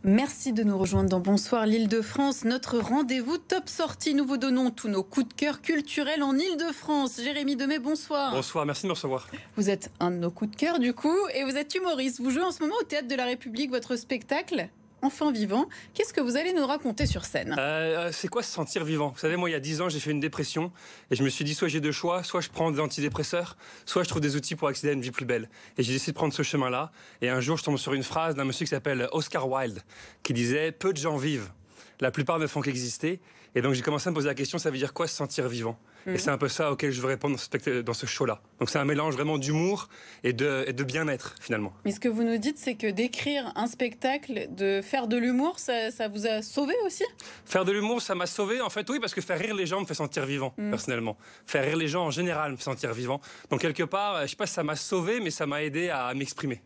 Merci de nous rejoindre dans Bonsoir l'Île-de-France, notre rendez-vous top sortie. Nous vous donnons tous nos coups de cœur culturels en Île-de-France. Jérémy Demey, bonsoir. Bonsoir, merci de me recevoir. Vous êtes un de nos coups de cœur du coup et vous êtes humoriste. Vous jouez en ce moment au Théâtre de la République votre spectacle Enfant vivant. Qu'est-ce que vous allez nous raconter sur scène? C'est quoi se sentir vivant? Vous savez, moi, il y a 10 ans, j'ai fait une dépression et je me suis dit, soit j'ai deux choix, soit je prends des antidépresseurs, soit je trouve des outils pour accéder à une vie plus belle. Et j'ai décidé de prendre ce chemin-là. Et un jour, je tombe sur une phrase d'un monsieur qui s'appelle Oscar Wilde, qui disait « Peu de gens vivent. La plupart ne font qu'exister. » Et donc, j'ai commencé à me poser la question, ça veut dire quoi se sentir vivant? Et c'est un peu ça auquel je veux répondre dans ce show-là. Donc c'est un mélange vraiment d'humour et de bien-être, finalement. Mais ce que vous nous dites, c'est que d'écrire un spectacle, de faire de l'humour, ça vous a sauvé aussi? Faire de l'humour, ça m'a sauvé, en fait, oui, parce que faire rire les gens me fait sentir vivant, personnellement. Faire rire les gens, en général, me fait sentir vivant. Donc quelque part, je sais pas si ça m'a sauvé, mais ça m'a aidé à m'exprimer.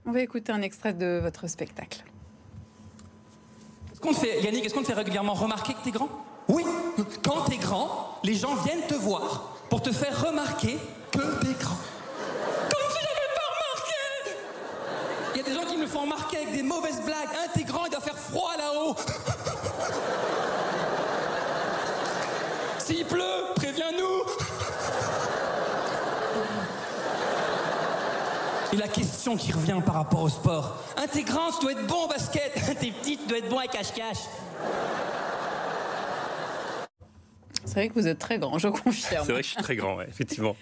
On va écouter un extrait de votre spectacle. Yannick, est-ce qu'on te fait régulièrement remarquer que t'es grand? Oui, quand t'es grand, les gens viennent te voir pour te faire remarquer que t'es grand. Comme si j'avais pas remarqué! Il y a des gens qui me font remarquer avec des mauvaises blagues. Hein, t'es grand, il doit faire froid là-haut. S'il pleut, préviens-nous. Et la question qui revient par rapport au sport. Hein, t'es grand, tu dois être bon au basket. T'es petit, tu dois être bon à cache-cache. C'est vrai que vous êtes très grand, je confirme. C'est vrai que je suis très grand, ouais, effectivement.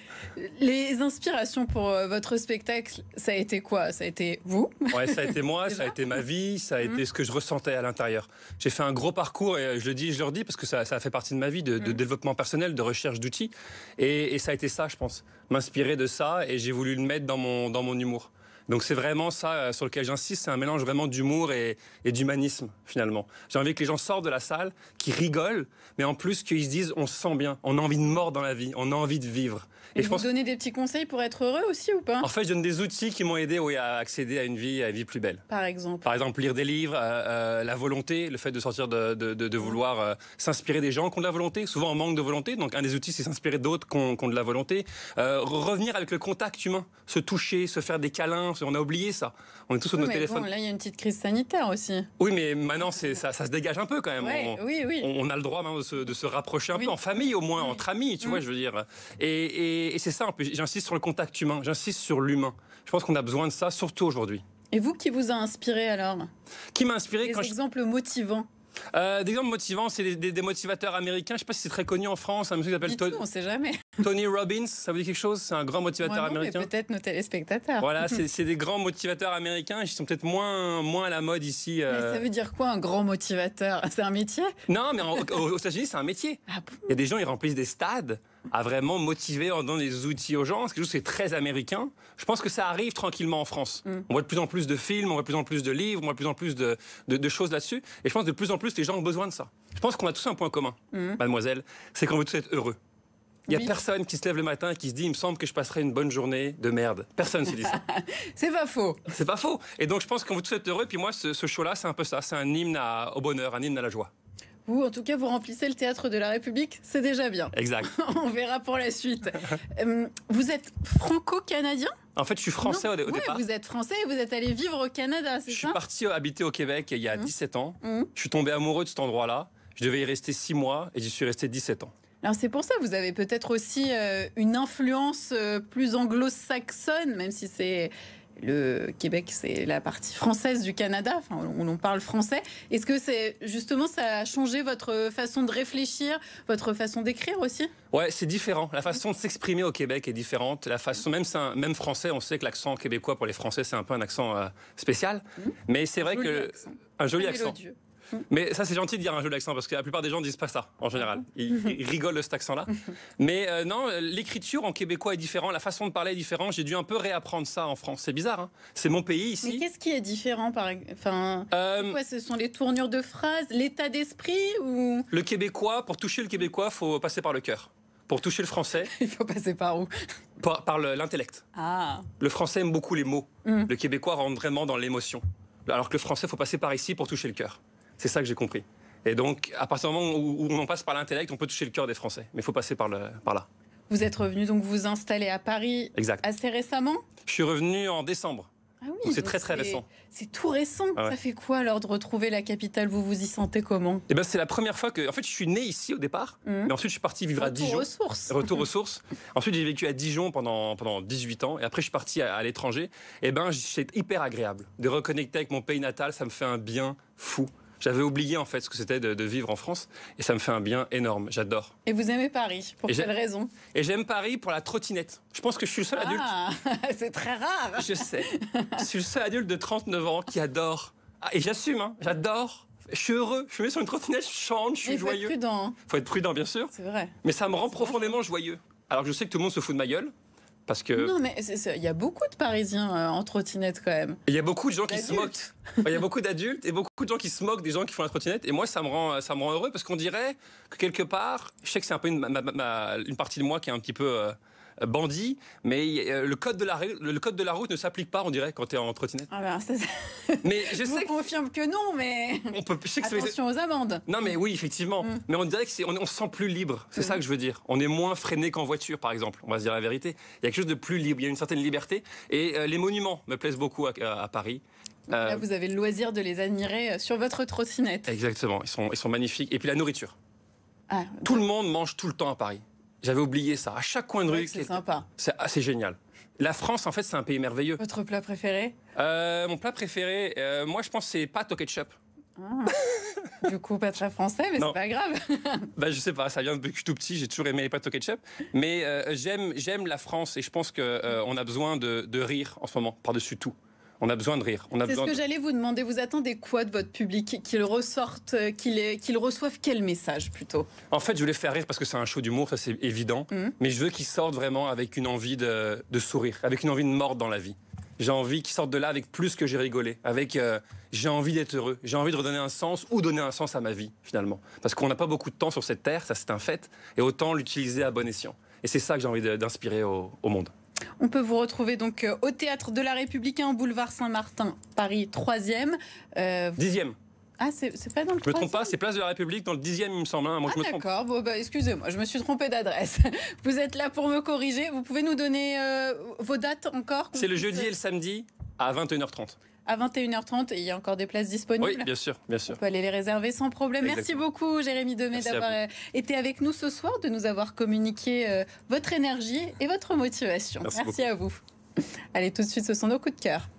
Les inspirations pour votre spectacle, ça a été quoi? Ça a été vous? Ouais, ça a été moi, ça a été ma vie, ça a été ce que je ressentais à l'intérieur. J'ai fait un gros parcours, et je le dis et je le redis, parce que ça a fait partie de ma vie, de développement personnel, de recherche d'outils. Et ça a été ça, je pense. M'inspirer de ça, et j'ai voulu le mettre dans mon humour. Donc c'est vraiment ça sur lequel j'insiste, c'est un mélange vraiment d'humour et d'humanisme finalement. J'ai envie que les gens sortent de la salle, qu'ils rigolent, mais en plus qu'ils se disent on se sent bien, on a envie de mordre dans la vie, on a envie de vivre. Et vous donnez des petits conseils pour être heureux aussi ou pas? En fait, je donne des outils qui m'ont aidé à accéder à une vie plus belle. Par exemple, lire des livres, la volonté, le fait de sortir de vouloir s'inspirer des gens qui ont de la volonté. Souvent, on manque de volonté, donc un des outils, c'est s'inspirer d'autres qui ont de la volonté. Revenir avec le contact humain, se toucher, se faire des câlins. On a oublié ça. On est tous sur nos téléphones. Bon, là, il y a une petite crise sanitaire aussi. Oui, mais maintenant, ça se dégage un peu quand même. Ouais, oui. On a le droit de se rapprocher un peu, en famille au moins, entre amis, tu vois, je veux dire. Et c'est ça, j'insiste sur le contact humain, j'insiste sur l'humain. Je pense qu'on a besoin de ça, surtout aujourd'hui. Et vous, qui vous a inspiré alors? Qui m'a inspiré? Des exemples motivants? Des exemples motivants, c'est des motivateurs américains. Je ne sais pas si c'est très connu en France. Un monsieur qui s'appelle on ne sait jamais. Tony Robbins, ça vous dit quelque chose? C'est un grand motivateur américain. Mais peut-être nos téléspectateurs. Voilà, c'est des grands motivateurs américains. Ils sont peut-être moins à la mode ici. Mais ça veut dire quoi, un grand motivateur? C'est un métier? Non, mais aux États-Unis, c'est un métier. Ah bon? Il y a des gens, ils remplissent des stades à vraiment motiver en donnant des outils aux gens. C'est quelque chose qui est très américain. Je pense que ça arrive tranquillement en France. On voit de plus en plus de films, on voit de plus en plus de livres, on voit de plus en plus de choses là-dessus. Et je pense que de plus en plus, les gens ont besoin de ça. Je pense qu'on a tous un point commun, mademoiselle, c'est qu'on veut tous être heureux. Il n'y a personne qui se lève le matin et qui se dit « il me semble que je passerai une bonne journée de merde ». Personne ne se dit ça. C'est pas faux. C'est pas faux. Et donc je pense qu'on veut tous être heureux. Puis moi, ce show-là, c'est un peu ça. C'est un hymne au bonheur, un hymne à la joie. Vous, en tout cas, vous remplissez le Théâtre de la République, c'est déjà bien. Exact. On verra pour la suite. Vous êtes franco-canadien? En fait, je suis français au départ. Vous êtes français et vous êtes allé vivre au Canada, c'est ça? Je suis parti habiter au Québec il y a 17 ans. Je suis tombé amoureux de cet endroit-là. Je devais y rester 6 mois et j'y suis resté 17 ans. Alors c'est pour ça que vous avez peut-être aussi une influence plus anglo-saxonne, même si c'est... Le Québec, c'est la partie française du Canada, enfin, on parle français. Est-ce que justement ça a changé votre façon de réfléchir, votre façon d'écrire aussi? Ouais, c'est différent. La façon de s'exprimer au Québec est différente. La façon, même français, on sait que l'accent québécois pour les Français, c'est un peu un accent spécial. Mais c'est vrai que un joli accent. Mais ça, c'est gentil de dire un joli accent, parce que la plupart des gens ne disent pas ça, en général. Ils rigolent de cet accent-là. Mais non, l'écriture en québécois est différente, la façon de parler est différente. J'ai dû un peu réapprendre ça en France. C'est bizarre, hein? C'est mon pays ici. Mais qu'est-ce qui est différent ce sont les tournures de phrases, l'état d'esprit ou... Le québécois, pour toucher le québécois, il faut passer par le cœur. Pour toucher le français... Il faut passer par où? Par l'intellect. Ah. Le français aime beaucoup les mots. Le québécois rentre vraiment dans l'émotion. Alors que le français, il faut passer par ici pour toucher le cœur. C'est ça que j'ai compris. Et donc, à partir du moment où on passe par l'intellect, on peut toucher le cœur des Français. Mais il faut passer par là. Vous êtes revenu donc vous installer à Paris assez récemment? Je suis revenu en décembre. Ah oui, Donc c'est très très récent. C'est tout récent. Ah ouais. Ça fait quoi alors de retrouver la capitale? Vous vous y sentez comment? Et ben c'est la première fois que, en fait, je suis né ici au départ, mais ensuite je suis parti vivre à Dijon. Retour aux sources. Retour aux sources. Ensuite, j'ai vécu à Dijon pendant 18 ans. Et après, je suis parti à l'étranger. Et ben, c'est hyper agréable de reconnecter avec mon pays natal. Ça me fait un bien fou. J'avais oublié en fait ce que c'était de vivre en France. Et ça me fait un bien énorme. J'adore. Et vous aimez Paris? Pour quelle raison? Et j'aime Paris pour la trottinette. Je pense que je suis le seul adulte. Ah, c'est très rare. Je sais. Je suis le seul adulte de 39 ans qui adore. Ah, et j'assume, hein, j'adore. Je suis heureux. Je me mets sur une trottinette, je chante, je suis joyeux. Faut être prudent. Faut être prudent, bien sûr. C'est vrai. Mais ça me rend profondément joyeux. Alors que je sais que tout le monde se fout de ma gueule. Parce que. Non, mais il y a beaucoup de Parisiens en trottinette quand même. Il y a beaucoup de gens qui se moquent. Il y a beaucoup d'adultes et beaucoup de gens qui se moquent des gens qui font la trottinette. Et moi, ça me rend heureux parce qu'on dirait que quelque part, je sais que c'est un peu une partie de moi qui est un petit peu bandit, mais le code de la route ne s'applique pas, on dirait, quand tu es en trottinette. Ah ben, mais je vous sais confirme que non, mais je sais que attention aux amendes. Non, mais oui, effectivement. Mais on dirait que on se sent plus libre. C'est ça que je veux dire. On est moins freiné qu'en voiture, par exemple. On va se dire la vérité. Il y a quelque chose de plus libre. Il y a une certaine liberté. Et les monuments me plaisent beaucoup à Paris. Là, vous avez le loisir de les admirer sur votre trottinette. Exactement. Ils sont magnifiques. Et puis la nourriture. Tout le monde mange tout le temps à Paris. J'avais oublié ça. À chaque coin de rue. C'est sympa. C'est génial. La France, en fait, c'est un pays merveilleux. Votre plat préféré? Mon plat préféré, moi, je pense que c'est pâtes au ketchup. Du coup, pas très français, mais c'est pas grave. Bah, je sais pas, ça vient depuis que je suis tout petit, j'ai toujours aimé les pâtes au ketchup. Mais j'aime la France et je pense qu'on a besoin de rire en ce moment, par-dessus tout. On a besoin de rire. C'est ce que j'allais vous demander. Vous attendez quoi de votre public? Qu'il ressorte, qu'il reçoive quel message plutôt? En fait, je voulais faire rire parce que c'est un show d'humour, ça c'est évident. Mais je veux qu'ils sortent vraiment avec une envie de sourire, avec une envie de mordre dans la vie. J'ai envie qu'ils sortent de là avec plus que j'ai rigolé, avec j'ai envie d'être heureux, j'ai envie de redonner un sens ou donner un sens à ma vie finalement. Parce qu'on n'a pas beaucoup de temps sur cette terre, ça c'est un fait, et autant l'utiliser à bon escient. Et c'est ça que j'ai envie d'inspirer au monde. On peut vous retrouver donc au Théâtre de la République, boulevard Saint-Martin, Paris 3e. 10e. Ah, c'est pas dans le 3e? Je me trompe pas, c'est Place de la République, dans le 10e, il me semble. Hein. Moi, je me trompe. D'accord, bon, bah, excusez-moi, je me suis trompée d'adresse. Vous êtes là pour me corriger. Vous pouvez nous donner vos dates encore? C'est le jeudi et le samedi à 21h30. À 21h30, et il y a encore des places disponibles? Oui, bien sûr, bien sûr. On peut aller les réserver sans problème. Exactement. Merci beaucoup, Jérémy Demé, d'avoir été avec nous ce soir, de nous avoir communiqué votre énergie et votre motivation. Merci à vous. Allez, tout de suite, ce sont nos coups de cœur.